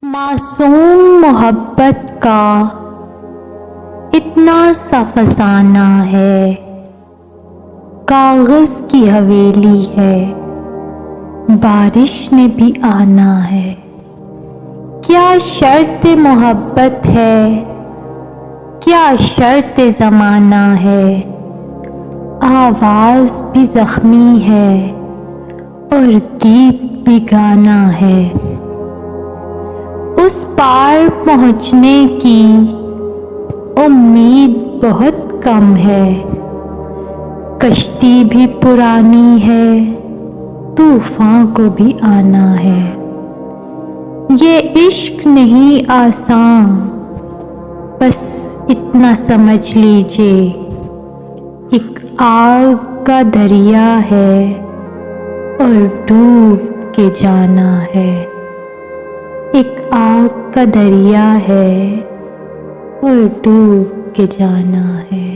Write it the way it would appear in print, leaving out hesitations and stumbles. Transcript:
मासूम मोहब्बत का इतना सा फसाना है, कागज की हवेली है, बारिश ने भी आना है। क्या शर्त मोहब्बत है, क्या शर्त ज़माना है। आवाज़ भी ज़ख्मी है और गीत भी गाना है। उस पार पहुँचने की उम्मीद बहुत कम है। कश्ती भी पुरानी है, तूफान को भी आना है। ये इश्क नहीं आसान, बस इतना समझ लीजिए, एक आग का दरिया है और डूब के जाना है। एक आग का दरिया है और डूब के जाना है।